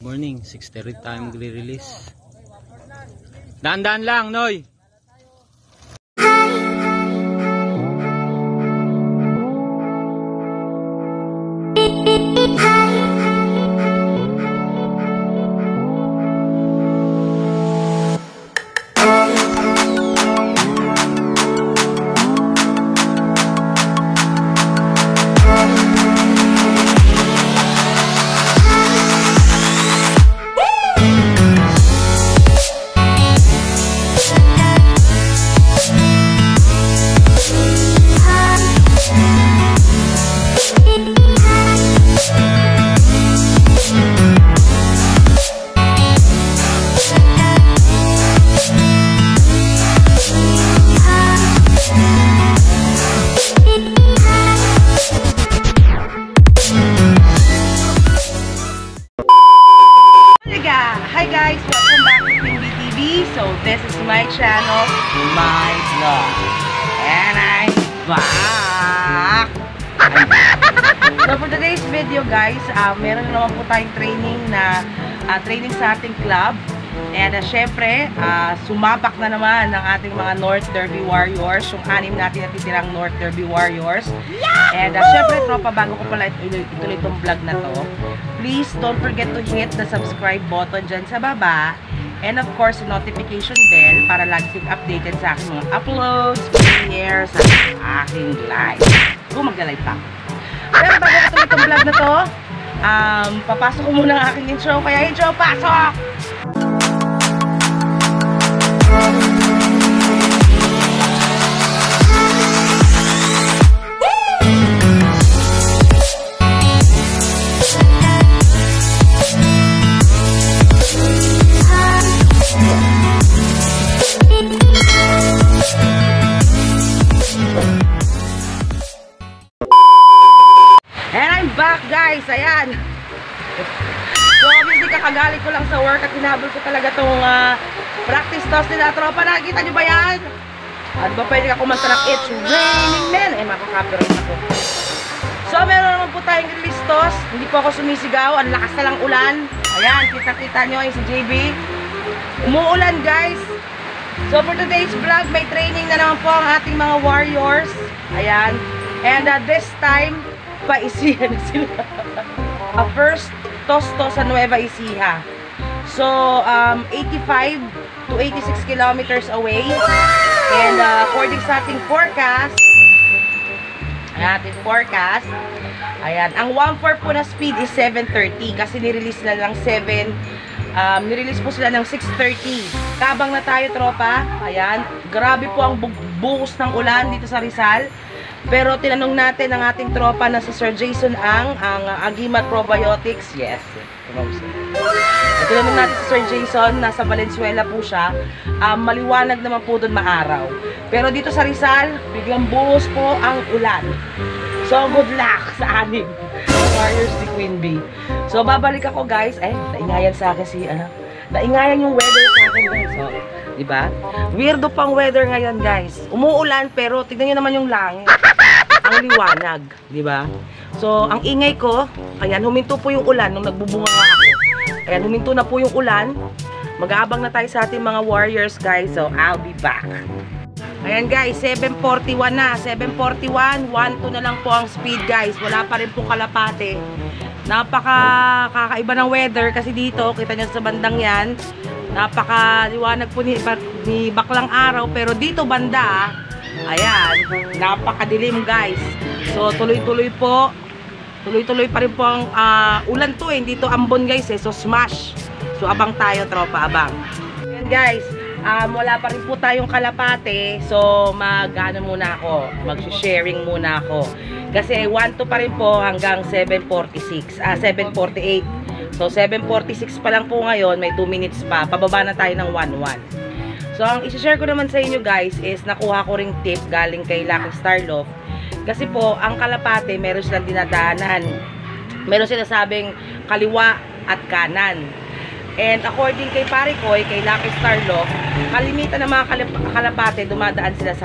morning, 6:30 tayo magre-release. Daan-daan lang, Noy! Hi guys, welcome back to Queen Bee TV. So this is my channel, my vlog, and I'm back. So for today's video guys, meron na naman po tayong training sa ating club. And syempre, sumabak na naman ng ating mga North Derby Warriors, yung 6 natin natitirang North Derby Warriors. And syempre, tropa, bago ko pala ituloy itong vlog na to, please don't forget to hit the subscribe button dyan sa baba. And of course, the notification bell para lagi kayong updated sa aking mga uploads, premiere, sa aking live. Kung magla-live pa. Pero bago ko ituloy itong vlog na to, papasok ko muna ang aking intro. Kaya intro, pasok! And I'm back guys, ayan. So obviously kakagaling ko lang sa work at hinabol ko talaga itong practice toss nila tropa. Nakikita nyo ba yan? Ano ba pwede ka kumanta ng It's Raining Men? Eh makakapirate ako. So meron naman po tayong release toss. Hindi po ako sumisigaw, ang lakas na lang ulan. Ayan, kita-kita nyo yung si JB. Umuulan guys. So for today's vlog, may training na naman po ang ating mga warriors. Ayan. And this time, paisihan na sila. First toss sa Nueva Ecija. So 85 to 86 kilometers away. And according sa ating forecast, ayan, ang 1/4 po na speed is 7:30 kasi nirelease na lang 7. Nirelease po sila ng 6:30. Kabang na tayo tropa. Ayan, grabe po ang buhos ng ulan dito sa Rizal. Pero tinanong natin ang ating tropa na si Sir Jason ang Agimat Probiotics. Yes. Tinanong natin si Sir Jason, nasa Valenzuela po siya. Maliwanag naman po doon maaraw. Pero dito sa Rizal, biglang buhos po ang ulan. So good luck sa anim Warriors ni Queen Bee. So babalik ako guys. Ay, naingayan sa akin si naingayan yung weather sa akin guys. So, diba? Weirdo pang weather ngayon guys. Umuulan pero tignan nyo naman yung langit. Ang liwanag, diba? So, ang ingay ko, ayan, huminto po yung ulan nung nagbubunga nga ako. Ayan, huminto na po yung ulan. Mag-aabang na tayo sa ating mga warriors guys. So, I'll be back. Ayan guys, 7:41 na. 7:41, 1-2 na lang po ang speed guys. Wala pa rin po kalapate. Kakaiba ng weather kasi dito, kita nyo sa bandang yan, napakaliwanag po ni baklang araw, pero dito banda, ayan, napakadilim guys. So tuloy-tuloy po, tuloy-tuloy pa rin po ang ulan to eh, dito ambon guys eh, so smash. So abang tayo tropa, abang. Ayan guys, wala pa rin po tayong kalapate, so mag-sharing muna ako. Kasi 1-2 pa rin po hanggang 7:46, 7:48. So 7:46 pa lang po ngayon, may 2 minutes pa, pababa na tayo ng 1-1. So ang i-share ko naman sa inyo guys is nakuha ko ring tip galing kay Lucky Starloff. Kasi po, ang kalapate, meron silang dinadaanan. Meron silang sabing kaliwa at kanan. And according kay Parikoy, kay Lucky Starloff, kalimitan ng mga kalapate, dumadaan sila sa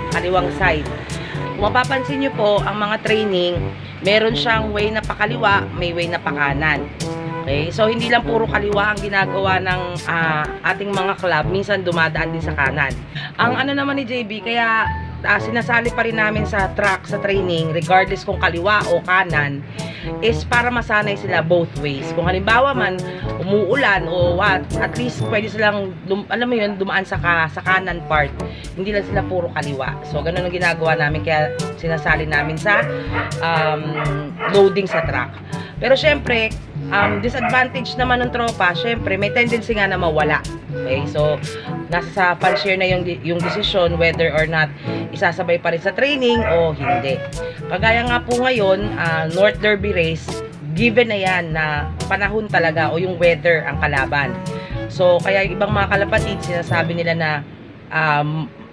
kaliwang side. Kung mapapansin nyo po, ang mga training, meron siyang way na pakaliwa, may way na pakanan. Okay, so hindi lang puro kaliwa ang ginagawa ng ating mga club, minsan dumadaan din sa kanan. Ang ano naman ni JB, kaya sinasali pa rin namin sa track, sa training, regardless kung kaliwa o kanan, is para masanay sila both ways. Kung halimbawa man umuulan o what, at least pwede silang alam mo yun, dumaan sa kanan part, hindi lang sila puro kaliwa. So ganun ang ginagawa namin, kaya sinasali namin sa loading sa track. Pero syempre, disadvantage naman ng tropa, syempre may tendency nga na mawala. Okay, so nasa sa fan-share na yung decision whether or not isasabay pa rin sa training o hindi. Kagaya nga po ngayon, North Derby race, given na yan na panahon talaga o yung weather ang kalaban. So kaya ibang mga kalapatid sinasabi nila na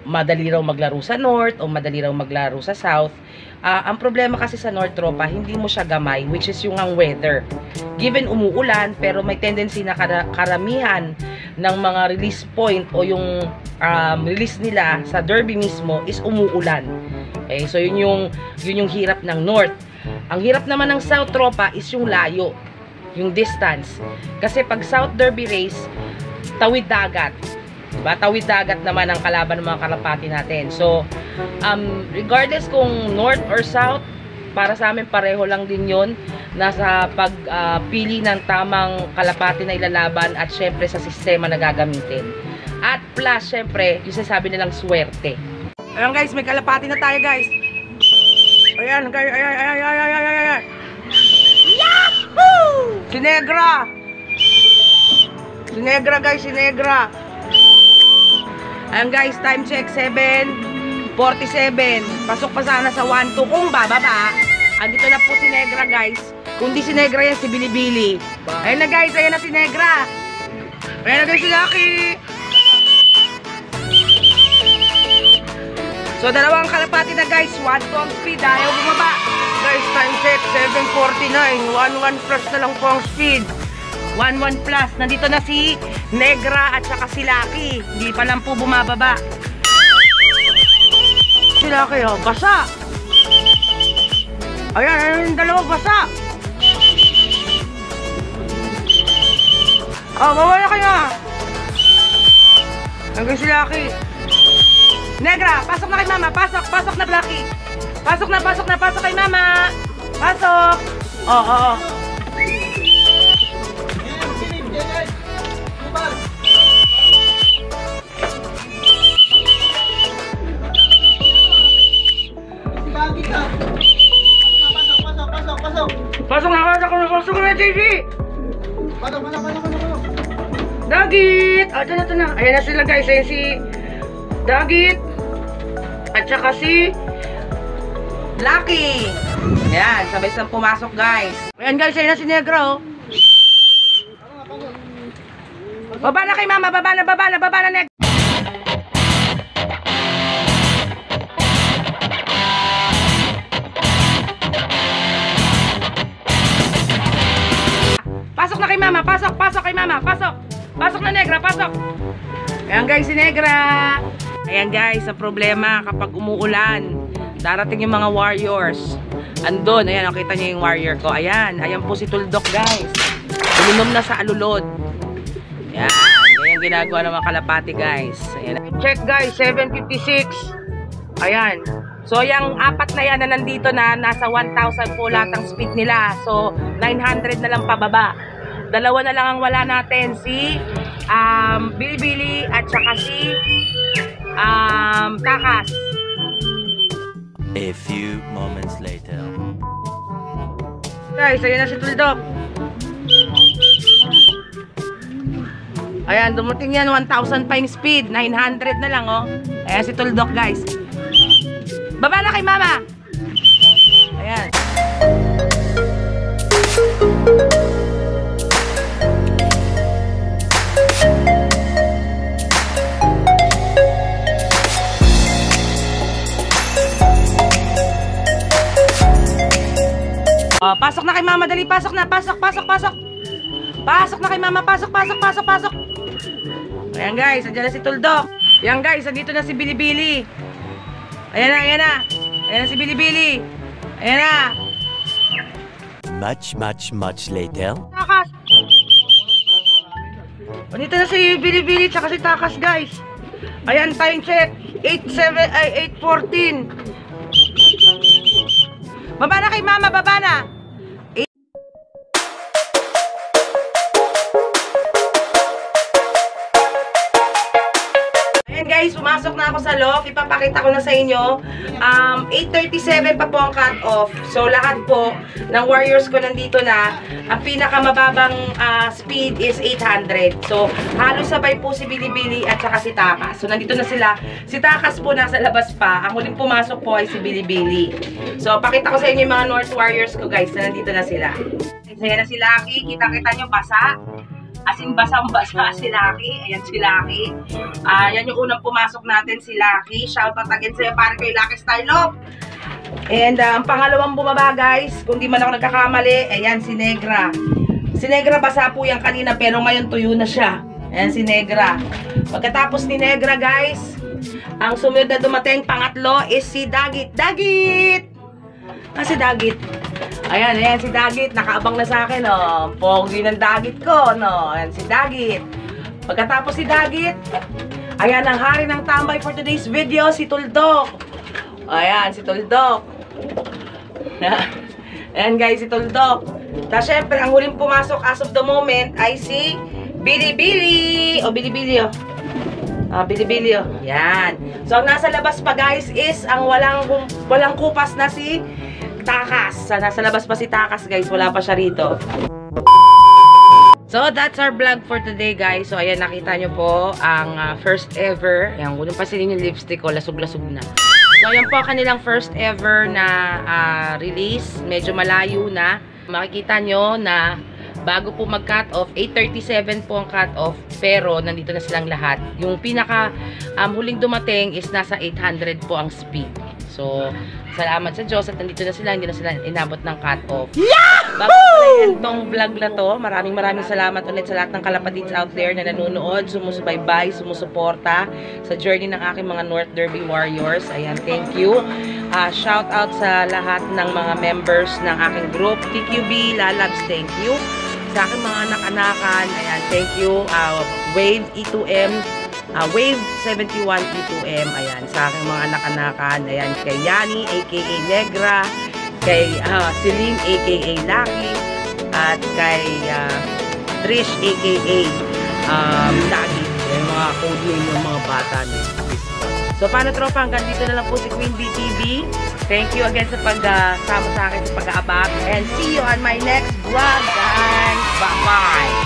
madali raw maglaro sa North o madali raw maglaro sa South. Ang problema kasi sa North, tropa, hindi mo siya gamay, which is yung ang weather. Given umuulan, pero may tendency na karamihan ng mga release point o yung release nila sa Derby mismo is umuulan. Okay, so yun yung hirap ng North. Ang hirap naman ng South, tropa, is yung layo, yung distance. Kasi pag South Derby race, tawid dagat. Diba? Tawid dagat naman ang kalaban ng mga kalapati natin. So, regardless kung North or South, para sa amin pareho lang din yun. Nasa pagpili ng tamang kalapati na ilalaban at syempre sa sistema na gagamitin. At plus, syempre, yung sasabi nilang swerte. Ayan guys, may kalapati na tayo guys. Ayan guys, ayan. Yahoo! Si Negra! Si Negra guys, si Negra. Ayan guys, time check 7:47. Pasok pa sana sa 1-2 kung bababa. Andito na po si Negra guys. Kung di si Negra yan, si Bilibili. Ayan na guys, ayan na si Negra. Ayan na guys si Lucky. So dalawang kalapati na guys, 1-2 ang speed. Ayaw bumaba. Guys, time check 7:49. 1-1 plus na lang po ang speed. 1-1 plus. Nandito na si Negra at saka si Lucky. Hindi pa lang po bumababa. Si Lucky, oh, basa. Ayan, yung dalawa basa. Oh, mawala kayo. Hanggang si Lucky. Negra, pasok na kay mama. Pasok na Lucky. Pasok na kay mama. Pasok. Oo. Pasok na, JV! Pasok. Dagit! Ito na. Ayan na sila guys. Ayan si Dagit. At saka si Lucky. Ayan, sabay-sabay pumasok guys. Ayan guys, ayan na si Negro. Baba na kay mama, baba na Negro. Pasok na kay mama, pasok kay mama, pasok na Negra, pasok. Ayan guys, si Negra. Ayan guys, sa problema kapag umuulan, darating yung mga warriors. Andun, ayan, nakita niyo yung warrior ko. Ayan po si Tuldok guys. Uminom na sa alulod. Ayan, ganyan ginagawa ng mga kalapati guys. Ayan. Check guys, 7:56. Ayan. So, yung apat na yan na nandito na, nasa 1,000 po lahat ang speed nila. So, 900 na lang pababa. Dalawa na lang ang wala natin, si Bilibili at saka si Takas. A few moments later. Guys, ayan na si Tuldok. Ayan, dumating yan, 1,000 pa yung speed. 900 na lang, oh. Ayan si Tuldok, guys. Baba na kay mama. Ayan. Pasok na kay mama, dali, pasok na, pasok. Pasok na kay mama, pasok. Ayan guys, andyan na si Tuldok. Ayan guys, andito na si Bilibili. Ayan na si Bilibili. Ayan na. Much later. Takas. Dito na si Bilibili tsaka si Takas, guys. Ayan, time check. 8:14. Baba na kay mama, baba na. Ayan guys, pumasok na ako sa loft. Ipapakita ko na sa inyo. 8:37 pa po ang cut-off. So, lahat po ng warriors ko nandito na. Ang pinakamababang speed is 800. So, halos sabay po si Bilibili at saka si Takas. So, nandito na sila. Si Takas po nasa labas pa. Ang huling pumasok po ay si Bilibili. So, pakita ko sa inyo yung mga North Warriors ko guys na nandito na sila. Ayan na si Lucky. Kita-kita nyo, basa. As in, basang-basa si Lucky. Ayan si Lucky. Yan yung unang pumasok natin, si Lucky. Shoutout again sa'yo, pare kay Lucky Style Up. And ang pangalawang bumaba, guys, kung di man ako nagkakamali, ayan si Negra. Si Negra, basa po yan kanina, pero ngayon tuyo na siya. Ayan si Negra. Pagkatapos ni Negra, guys, ang sumunod na dumating, pangatlo, is si Dagit. Dagit! Si Dagit. Ayan, ayan si Dagit. Nakaabang na sa akin, oh. Pogi ng Dagit ko, no? Ayan si Dagit. Pagkatapos si Dagit, ayan ang hari ng tambay for today's video, si Tuldok. Ayan, si Tuldok. Ayan guys, si Tuldok. Tapos syempre, ang huling pumasok as of the moment ay si Bilibili. O, Bilibili, oh. Bilibili, oh. Yan. So, ang nasa labas pa guys is ang walang kupas na si Takas. Nasa labas pa si Takas, guys. Wala pa siya rito. So, that's our vlog for today, guys. So, ayan, nakita nyo po ang first ever. Ayan, kunin pa sila yung lipstick ko. Lasog-lasog na. So, ayan po kanilang first ever na release. Medyo malayo na. Makikita nyo na bago po mag-cut off, 8:37 po ang cut off. Pero, nandito na silang lahat. Yung pinaka huling dumating is nasa 800 po ang speed. So, salamat sa Diyos at nandito na sila, hindi na sila inabot ng cut-off. Bago pala yan itong vlog na to, maraming salamat ulit sa lahat ng kalapatids out there na nanonood, sumusubaybay, sumusuporta sa journey ng aking mga North Derby Warriors. Ayan, thank you. Shout out sa lahat ng mga members ng aking group, TQB, Lalabs, thank you. Sa aking mga anak-anakan, ayan, thank you. Wave E2M, Wave 71 E2M, ayan, sa aking mga anak-anakan, ayan, kay Yani, aka Negra, kay Celine, aka Lucky, at kay Trish, aka Dagi, yung mga code name ng mga bata nito. So, paano tropa, hanggang dito na lang po si Queen Bee TV. Thank you again sa pagsama sa akin sa pag-aabang, and see you on my next vlog, guys. Bye-bye!